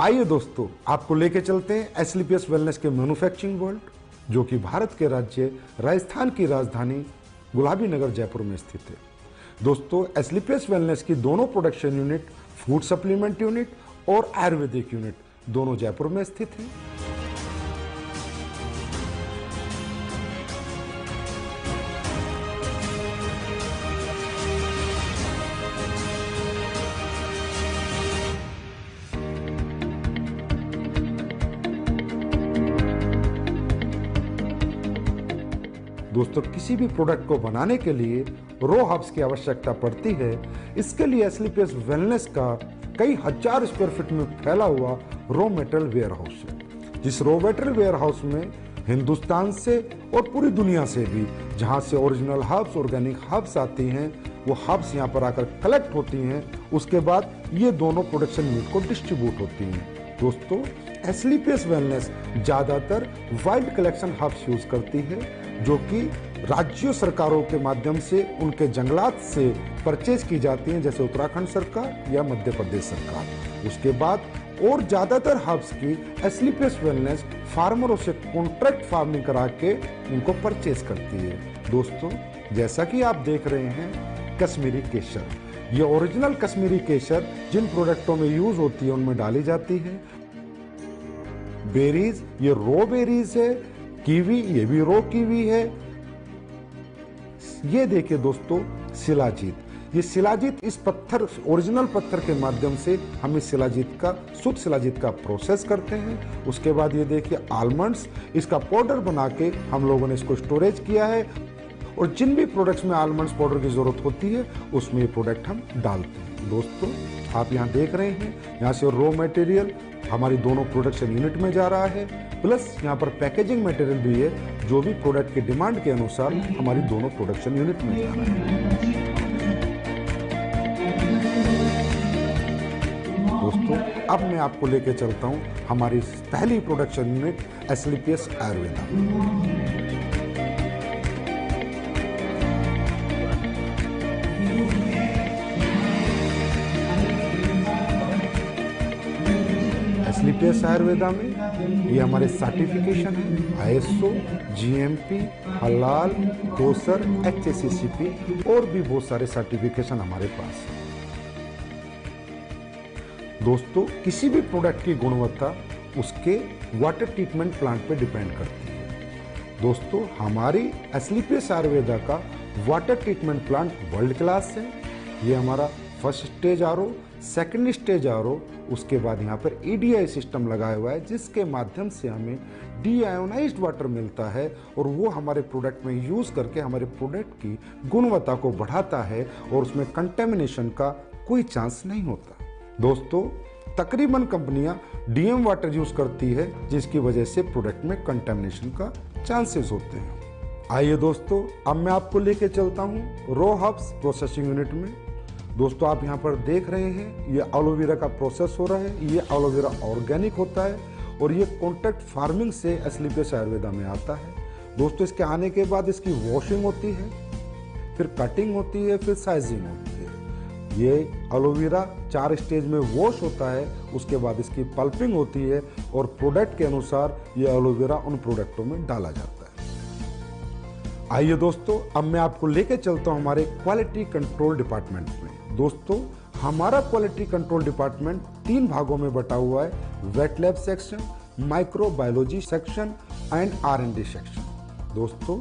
आइए दोस्तों, आपको लेके चलते हैं एसलीपीएस वेलनेस के मैन्युफैक्चरिंग वर्ल्ड, जो कि भारत के राज्य राजस्थान की राजधानी गुलाबी नगर जयपुर में स्थित है। दोस्तों, एसलीपीएस वेलनेस की दोनों production unit, food supplement unit और आयुर्वेदिक यूनिट दोनों जयपुर में स्थित हैं। दोस्तों, किसी भी प्रोडक्ट को बनाने के लिए रो हब्स की आवश्यकता पड़ती है। इसके लिए एसलीपीएस वेलनेस का कई हजार स्क्वायर फीट में फैला हुआ रॉ मटेरियल वेयर हाउस है। जिस रॉ मटेरियल वेयर हाउस में हिंदुस्तान से और पूरी दुनिया से भी जहां से ओरिजिनल हर्ब्स, ऑर्गेनिक हर्ब्स आती हैं, वो हर्ब्स यहाँ पर आकर कलेक्ट होती हैं। उसके बाद ये दोनों प्रोडक्शन यूनिट को डिस्ट्रीब्यूट होती हैं। दोस्तों, एसलीपीएस वेलनेस ज्यादातर वाइल्ड कलेक्शन हर्ब्स यूज करती है, जो कि राज्यों सरकारों के माध्यम से उनके जंगलात से परचेज की जाती हैं, जैसे उत्तराखंड सरकार या मध्य प्रदेश सरकार। उसके बाद और ज्यादातर हर्ब्स की एसलीपीएस वेलनेस फार्मरों से कॉन्ट्रैक्ट फार्मिंग करा के उनको परचेज करती है। दोस्तों, जैसा कि आप देख रहे हैं, कश्मीरी केसर, ये ओरिजिनल कश्मीरी केसर जिन प्रोडक्टों में यूज होती है उनमें डाली जाती है। बेरीज, ये रो बेरीज है। कीवी, ये भी रो कीवी है। ये देखिए दोस्तों, शिलाजीत, ये शिलाजीत इस पत्थर, ओरिजिनल पत्थर के माध्यम से हम इस शिलाजीत का, शुद्ध शिलाजीत का प्रोसेस करते हैं। उसके बाद ये देखिए आलमंड्स, इसका पाउडर बना के हम लोगों ने इसको स्टोरेज किया है, और जिन भी प्रोडक्ट्स में आलमंड्स पाउडर की जरूरत होती है उसमें ये प्रोडक्ट हम डालते हैं। दोस्तों, आप यहाँ देख रहे हैं, यहाँ से रॉ मटेरियल हमारी दोनों प्रोडक्शन यूनिट में जा रहा है, प्लस यहाँ पर पैकेजिंग मटेरियल भी है, जो भी प्रोडक्ट की डिमांड के अनुसार हमारी दोनों प्रोडक्शन यूनिट में जा रहा है। दोस्तों, अब मैं आपको लेके चलता हूँ हमारी पहली प्रोडक्शन यूनिट एसलीपीएस आयुर्वेदा। एसलीपीएस आयुर्वेदा में ये हमारे सर्टिफिकेशन है, आईएसओ, जीएमपी, हलाल, कोसर, एचएसीसीपी और भी बहुत सारे सर्टिफिकेशन हमारे पास है। दोस्तों, किसी भी प्रोडक्ट की गुणवत्ता उसके वाटर ट्रीटमेंट प्लांट पे डिपेंड करती है। दोस्तों, हमारी एसलीपीएस आयुर्वेदा का water treatment plant world class है। ये हमारा first stage RO, second stage RO, उसके बाद यहाँ पर ईडीआई सिस्टम लगाया हुआ है, जिसके माध्यम से हमें डीआयोनाइज्ड वाटर मिलता है, और वो हमारे प्रोडक्ट में यूज करके हमारे प्रोडक्ट की गुणवत्ता को बढ़ाता है, और उसमें कंटेमिनेशन का कोई चांस नहीं होता। दोस्तों, तकरीबन कंपनियां डीएम वाटर यूज करती है, जिसकी वजह से प्रोडक्ट में कंटेमिनेशन का चांसेस होते हैं। आइए दोस्तों, अब मैं आपको लेके चलता हूँ रॉ हर्ब्स प्रोसेसिंग यूनिट में। दोस्तों, आप यहाँ पर देख रहे हैं, ये एलोवेरा का प्रोसेस हो रहा है। ये एलोवेरा ऑर्गेनिक होता है, और ये कॉन्ट्रैक्ट फार्मिंग से एसलीपीएस आयुर्वेदा में आता है। दोस्तों, इसके आने के बाद इसकी वॉशिंग होती है, फिर कटिंग होती है, फिर साइजिंग होती है। ये एलोवेरा 4 स्टेज में वॉश होता है, उसके बाद इसकी पल्पिंग होती है, और प्रोडक्ट के अनुसार ये एलोवेरा उन प्रोडक्टों में डाला जाता है। आइए दोस्तों, अब मैं आपको लेके चलता हूं हमारे क्वालिटी कंट्रोल डिपार्टमेंट में। दोस्तों, हमारा क्वालिटी कंट्रोल डिपार्टमेंट 3 भागों में बटा हुआ है, wet lab section, microbiology section and R&D section. दोस्तों,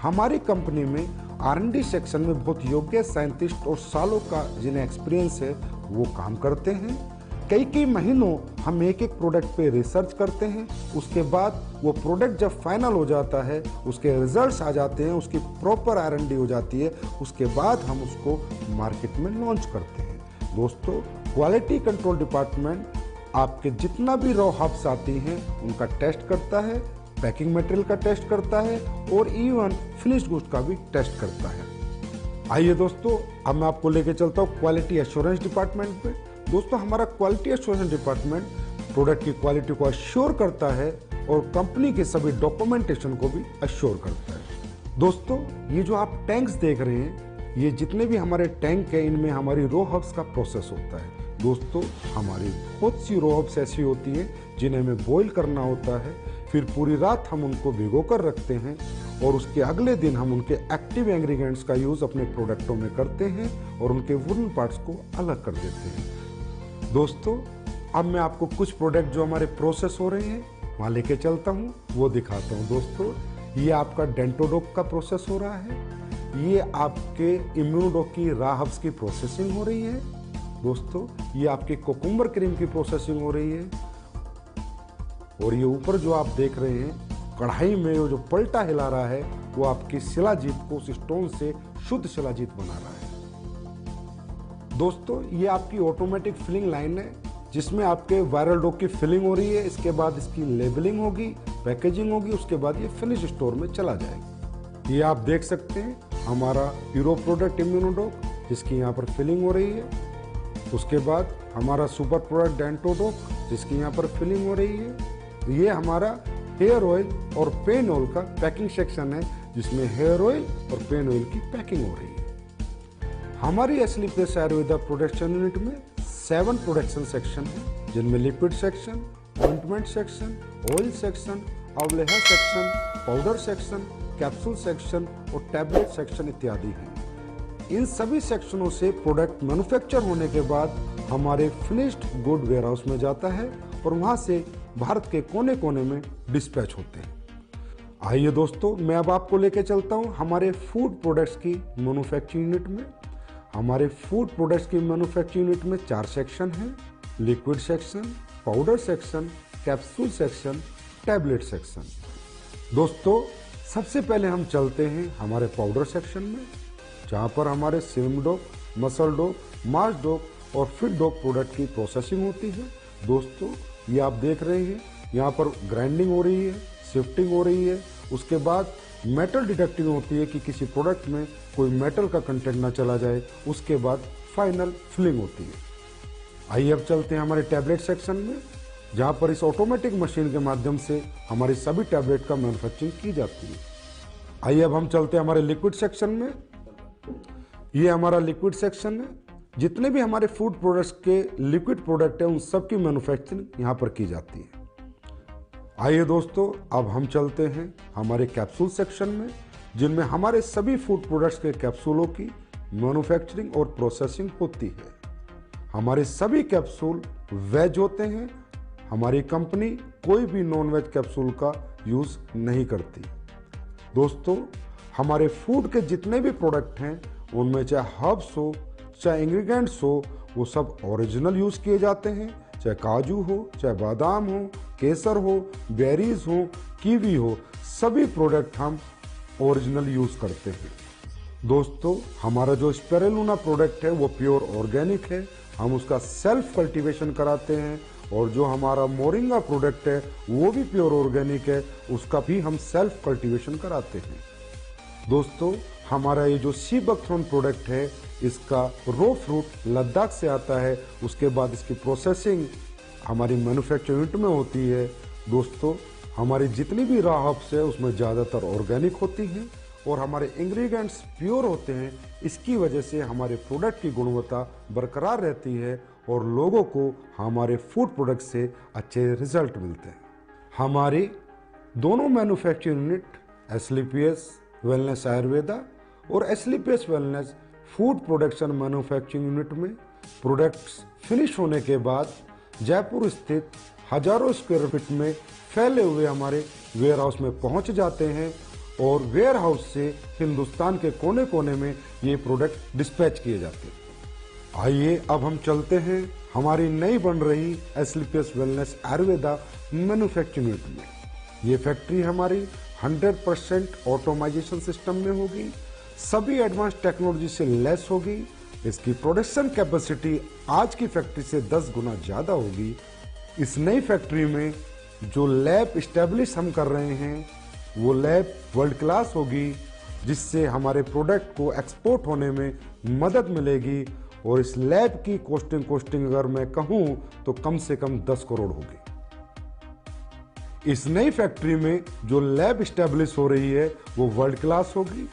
हमारी कंपनी में R&D सेक्शन में बहुत योग्य साइंटिस्ट और सालों का जिन्हें एक्सपीरियंस है वो काम करते हैं। कई महीनों हम एक प्रोडक्ट पे रिसर्च करते हैं। उसके बाद वो प्रोडक्ट जब फाइनल हो जाता है, उसके रिजल्ट्स आ जाते हैं, उसकी प्रॉपर R&D हो जाती है, उसके बाद हम उसको मार्केट में लॉन्च करते हैं। दोस्तों, क्वालिटी कंट्रोल डिपार्टमेंट आपके जितना भी रॉ हर्ब्स आती हैं उनका टेस्ट करता है, पैकिंग मटेरियल का टेस्ट करता है, और इवन फिनिश्ड गुड्स का भी टेस्ट करता है। आइए दोस्तों, अब मैं आपको लेके चलता हूँ क्वालिटी एश्योरेंस डिपार्टमेंट पे। दोस्तों, हमारा क्वालिटी एश्योरेंस डिपार्टमेंट प्रोडक्ट की क्वालिटी को अश्योर करता है, और कंपनी के सभी डॉक्यूमेंटेशन को भी अश्योर करता है। दोस्तों, ये जो आप टैंक्स देख रहे हैं, ये जितने भी हमारे टैंक है, इनमें हमारी रॉ हर्ब्स का प्रोसेस होता है। दोस्तों हमारी बहुत सी रॉ हर्ब्स ऐसी होती हैं जिन्हें हमें बॉईल करना होता है, फिर पूरी रात हम उनको भिगो कर रखते हैं और उसके अगले दिन हम उनके एक्टिव इंग्रेडिएंट्स का यूज़ अपने प्रोडक्टों में करते हैं और उनके वुडन पार्ट्स को अलग कर देते हैं। दोस्तों अब मैं आपको कुछ प्रोडक्ट जो हमारे प्रोसेस हो रहे हैं वहाँ लेके चलता हूँ, वो दिखाता हूँ। दोस्तों ये आपका डेंटोडोक का प्रोसेस हो रहा है, ये आपके इम्यूनोडोक की रॉ हर्ब्स की प्रोसेसिंग हो रही है। दोस्तों ये आपकी कोकुम्बर क्रीम की प्रोसेसिंग हो रही है और ये ऊपर जो आप देख रहे हैं कढ़ाई में वो जो पलटा हिला रहा है वो आपकी शिलाजीत को उस स्टोन से शुद्ध शिलाजीत बना रहा है। दोस्तों ये आपकी ऑटोमेटिक फिलिंग लाइन है जिसमें आपके वायरल डॉग की फिलिंग हो रही है, इसके बाद इसकी लेबलिंग होगी, पैकेजिंग होगी, उसके बाद ये फिनिश स्टोर में चला जाएगा। ये आप देख सकते हैं हमारा हीरो प्रोडक्ट इम्यूनोडोक जिसकी यहाँ पर फिलिंग हो रही है, उसके बाद हमारा सुपर प्रोडक्ट डेंटोडोक जिसकी यहाँ पर फिलिंग हो रही है। ये हमारा हेयर ऑयल और पेन ऑयल का पैकिंग सेक्शन है जिसमें हेयर ऑयल और पेन ऑयल की पैकिंग हो रही है। हमारी एस्लीपियस आयुर्वेदा प्रोडक्शन यूनिट में 7 प्रोडक्शन सेक्शन है जिनमें liquid section, ointment section, oil section, अवलेहा section, powder section, capsule section और टैबलेट सेक्शन इत्यादि हैं। इन सभी सेक्शनों से प्रोडक्ट मैन्युफैक्चर होने के बाद हमारे फिनिश्ड गुड वेयरहाउस में जाता है और वहां से भारत के कोने कोने में डिस्पैच होते हैं। आइए दोस्तों मैं अब आपको लेके चलता हूं हमारे फूड प्रोडक्ट्स की मैन्युफैक्चरिंग यूनिट में। हमारे फूड प्रोडक्ट्स की मैन्युफैक्चरिंग यूनिट में 4 सेक्शन हैं, liquid section, powder section, capsule section, tablet section. दोस्तों सबसे पहले हम चलते हैं हमारे पाउडर सेक्शन में जहां पर हमारे स्लिम डॉग, मसल डॉग, मास डॉग और फिट डॉग प्रोडक्ट की प्रोसेसिंग होती है। दोस्तों ये आप देख रहे हैं यहाँ पर ग्राइंडिंग हो रही है, शिफ्टिंग हो रही है, उसके बाद मेटल डिटेक्टिंग होती है कि किसी प्रोडक्ट में कोई मेटल का कंटेंट ना चला जाए, उसके बाद फाइनल फिलिंग होती है। आइए अब चलते हैं हमारे टैबलेट सेक्शन में जहाँ पर इस ऑटोमेटिक मशीन के माध्यम से हमारी सभी टैबलेट का मैन्युफैक्चरिंग की जाती है। आइए अब हम चलते हैं हमारे लिक्विड सेक्शन में। ये हमारा लिक्विड सेक्शन है, जितने भी हमारे फूड प्रोडक्ट्स के लिक्विड प्रोडक्ट हैं उन सब की मैन्युफैक्चरिंग यहाँ पर की जाती है। आइए दोस्तों अब हम चलते हैं हमारे कैप्सूल सेक्शन में जिनमें हमारे सभी फूड प्रोडक्ट्स के कैप्सूलों की मैन्युफैक्चरिंग और प्रोसेसिंग होती है। हमारे सभी कैप्सूल वेज होते हैं, हमारी कंपनी कोई भी नॉन वेज कैप्सूल का यूज नहीं करती। दोस्तों हमारे फूड के जितने भी प्रोडक्ट हैं उनमें चाहे हर्ब्स हो चाहे इंग्रेडिएंट्स हो वो सब ओरिजिनल यूज किए जाते हैं, चाहे काजू हो, चाहे बादाम हो, केसर हो, बेरीज हो, कीवी हो, सभी प्रोडक्ट हम ओरिजिनल यूज करते हैं। दोस्तों हमारा जो स्पिरुलिना प्रोडक्ट है वो प्योर ऑर्गेनिक है, हम उसका सेल्फ कल्टीवेशन कराते हैं और जो हमारा मोरिंगा प्रोडक्ट है वो भी प्योर ऑर्गेनिक है, उसका भी हम सेल्फ कल्टीवेशन कराते हैं। दोस्तों हमारा ये जो सी बकथ्रोन प्रोडक्ट है इसका रो फ्रूट लद्दाख से आता है, उसके बाद इसकी प्रोसेसिंग हमारी मैन्युफैक्चरिंग यूनिट में होती है। दोस्तों हमारी जितनी भी रॉ हर्ब्स है उसमें ज़्यादातर ऑर्गेनिक होती हैं और हमारे इंग्रेडिएंट्स प्योर होते हैं, इसकी वजह से हमारे प्रोडक्ट की गुणवत्ता बरकरार रहती है और लोगों को हमारे फूड प्रोडक्ट से अच्छे रिजल्ट मिलते हैं। हमारी दोनों manufacturing unit Asclepius wellness Ayurveda और Asclepius wellness food production manufacturing unit में प्रोडक्ट्स फिनिश होने के बाद जयपुर स्थित हजारों स्क्वायर फीट में फैले हुए हमारे वेयर हाउस में पहुंच जाते हैं और वेयर हाउस से हिंदुस्तान के कोने कोने में ये प्रोडक्ट डिस्पैच किए जाते हैं। आइए अब हम चलते हैं हमारी नई बन रही एस्लीपियस वेलनेस आयुर्वेदा मैन्युफैक्चरिंग यूनिट में। ये फैक्ट्री हमारी 100% ऑटोमाइजेशन सिस्टम में होगी, सभी एडवांस टेक्नोलॉजी से लेस होगी। इसकी प्रोडक्शन कैपेसिटी आज की फैक्ट्री से 10 गुना ज़्यादा होगी। इस नई फैक्ट्री में जो लैब इस्टेब्लिश हम कर रहे हैं वो लैब वर्ल्ड क्लास होगी, जिससे हमारे प्रोडक्ट को एक्सपोर्ट होने में मदद मिलेगी और इस लैब की कॉस्टिंग अगर मैं कहूँ तो कम से कम 10 करोड़ होगी। इस नई फैक्ट्री में जो लैब इस्टेब्लिश हो रही है वो वर्ल्ड क्लास होगी,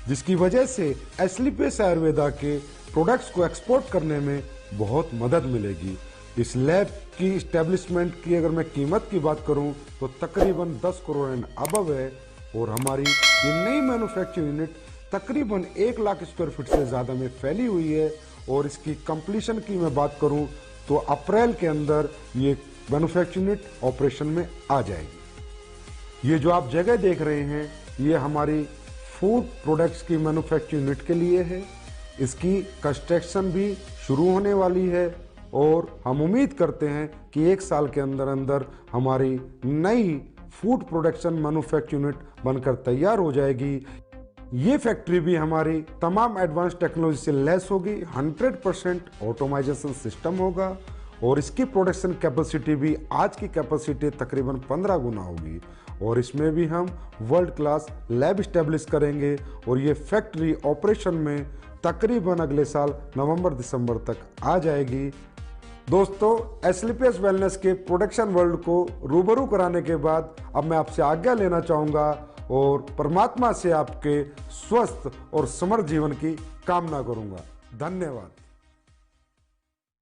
जिसकी वजह से एस्लीपियस आयुर्वेदा के प्रोडक्ट्स को एक्सपोर्ट करने में बहुत मदद मिलेगी। इस लैब की इस्टेब्लिशमेंट की अगर मैं कीमत की बात करूं तो तकरीबन 10 करोड़ एंड अबव है, और हमारी ये नई मैन्युफैक्चरिंग यूनिट तकरीबन 1 लाख स्क्वायर फीट से ज़्यादा में फैली हुई है। और इसकी कंप्लीशन की मैं बात करूं तो अप्रैल के अंदर ये मैन्युफैक्चरिंग यूनिट ऑपरेशन में आ जाएगी। ये जो आप जगह देख रहे हैं ये हमारी फूड प्रोडक्ट्स की मैन्युफैक्चरिंग यूनिट के लिए है। इसकी कंस्ट्रक्शन भी शुरू होने वाली है और हम उम्मीद करते हैं कि 1 साल के अंदर अंदर हमारी नई फूड प्रोडक्शन मैन्युफैक्चरिंग यूनिट बनकर तैयार हो जाएगी। ये फैक्ट्री भी हमारी तमाम एडवांस टेक्नोलॉजी से लैस होगी, 100% ऑटोमाइजेशन सिस्टम होगा, और इसकी प्रोडक्शन कैपेसिटी भी आज की कैपेसिटी तकरीबन 15 गुना होगी। और इसमें भी हम वर्ल्ड क्लास लैब इस्टेब्लिश करेंगे और ये फैक्ट्री ऑपरेशन में तकरीबन अगले साल नवंबर-दिसंबर तक आ जाएगी। दोस्तों, एस्क्लेपियस वेलनेस के प्रोडक्शन वर्ल्ड को रूबरू कराने के बाद अब मैं आपसे आज्ञा लेना चाहूँगा और परमात्मा से आपके स्वस्थ और समृद्ध जीवन की कामना करूँगा। धन्यवाद।